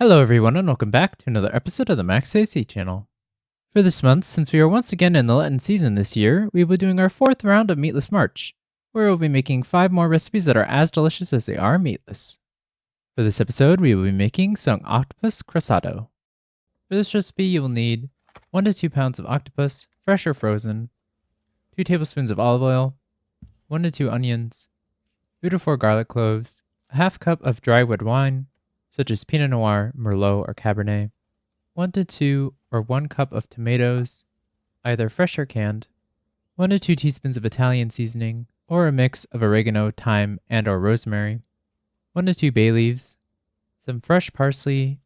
Hello everyone and welcome back to another episode of the Max AC channel. For this month, since we are once again in the Lenten season this year, we will be doing our 4th round of Meatless March, where we'll be making 5 more recipes that are as delicious as they are meatless. For this episode, we will be making some Octopus Krasato. For this recipe, you will need 1 to 2 pounds of octopus, fresh or frozen, 2 tablespoons of olive oil, 1 to 2 onions, 2 to 4 garlic cloves, a half cup of dry red wine, such as Pinot Noir, Merlot, or Cabernet, 1 to 2 or 1 cup of tomatoes, either fresh or canned, 1 to 2 teaspoons of Italian seasoning, or a mix of oregano, thyme, and or rosemary, 1 to 2 bay leaves, some fresh parsley,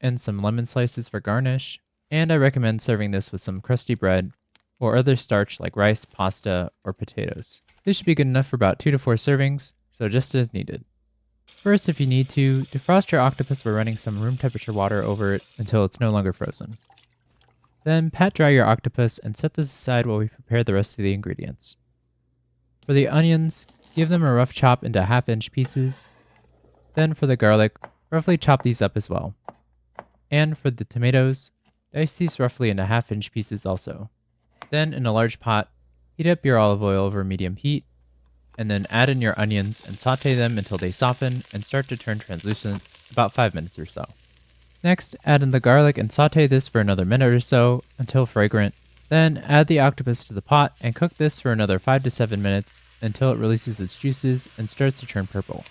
and some lemon slices for garnish, and I recommend serving this with some crusty bread or other starch like rice, pasta, or potatoes. This should be good enough for about 2 to 4 servings, so just as needed. First, if you need to, defrost your octopus by running some room temperature water over it until it's no longer frozen. Then pat dry your octopus and set this aside while we prepare the rest of the ingredients. For the onions, give them a rough chop into half-inch pieces. Then for the garlic, roughly chop these up as well. And for the tomatoes, dice these roughly into half-inch pieces also. Then in a large pot, heat up your olive oil over medium heat, and then add in your onions and saute them until they soften and start to turn translucent, about 5 minutes or so. Next, add in the garlic and saute this for another minute or so until fragrant. Then add the octopus to the pot and cook this for another 5 to 7 minutes until it releases its juices and starts to turn purple.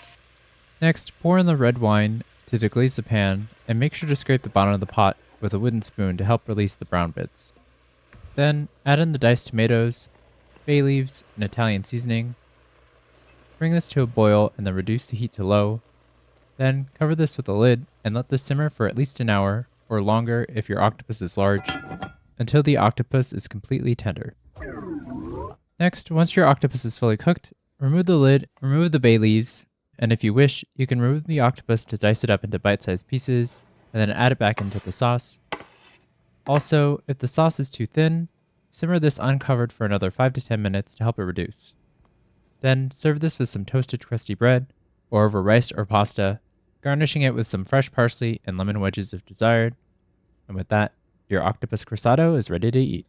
Next, pour in the red wine to deglaze the pan and make sure to scrape the bottom of the pot with a wooden spoon to help release the brown bits. Then add in the diced tomatoes, bay leaves, and Italian seasoning. Bring this to a boil and then reduce the heat to low. Then cover this with a lid and let this simmer for at least an hour, or longer if your octopus is large, until the octopus is completely tender. Next, once your octopus is fully cooked, remove the lid, remove the bay leaves, and if you wish, you can remove the octopus to dice it up into bite-sized pieces, and then add it back into the sauce. Also, if the sauce is too thin, simmer this uncovered for another 5 to 10 minutes to help it reduce. Then serve this with some toasted crusty bread, or over rice or pasta, garnishing it with some fresh parsley and lemon wedges if desired. And with that, your Octopus Krasato is ready to eat.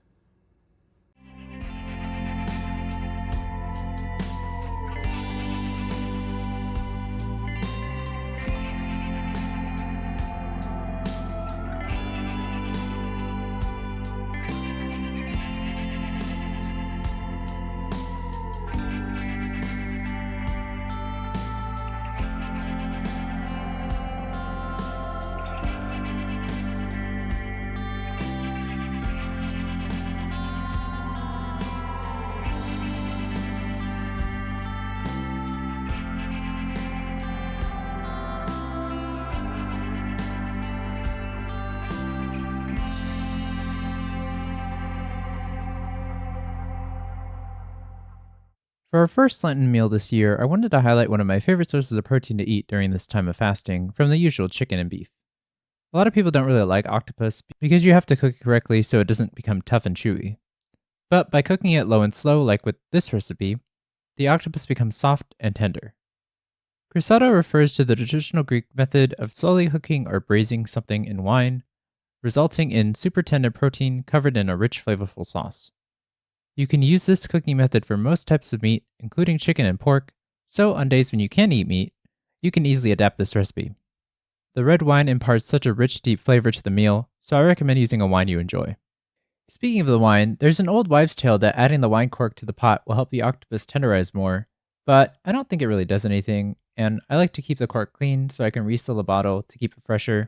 For our first Lenten meal this year, I wanted to highlight one of my favorite sources of protein to eat during this time of fasting from the usual chicken and beef. A lot of people don't really like octopus because you have to cook it correctly so it doesn't become tough and chewy. But by cooking it low and slow, like with this recipe, the octopus becomes soft and tender. Krasato refers to the traditional Greek method of slowly cooking or braising something in wine, resulting in super tender protein covered in a rich, flavorful sauce. You can use this cooking method for most types of meat, including chicken and pork, so on days when you can't eat meat, you can easily adapt this recipe. The red wine imparts such a rich, deep flavor to the meal, so I recommend using a wine you enjoy. Speaking of the wine, there's an old wives' tale that adding the wine cork to the pot will help the octopus tenderize more, but I don't think it really does anything, and I like to keep the cork clean so I can refill the bottle to keep it fresher,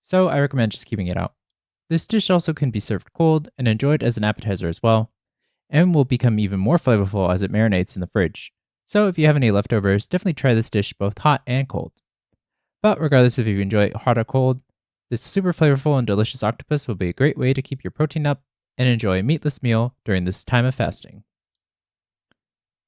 so I recommend just keeping it out. This dish also can be served cold and enjoyed as an appetizer as well, and will become even more flavorful as it marinates in the fridge. So if you have any leftovers, definitely try this dish both hot and cold. But regardless if you enjoy it hot or cold, this super flavorful and delicious octopus will be a great way to keep your protein up and enjoy a meatless meal during this time of fasting.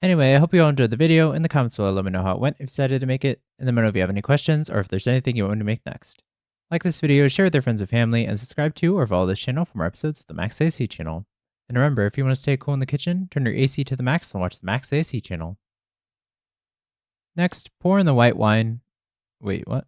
Anyway, I hope you all enjoyed the video. In the comments below, let me know how it went if you decided to make it, and let me know if you have any questions or if there's anything you want me to make next. Like this video, share with your friends and family, and subscribe to or follow this channel for more episodes of the Max AC channel. And remember, if you want to stay cool in the kitchen, turn your AC to the max and watch the Max AC channel. Next, pour in the white wine. Wait, what?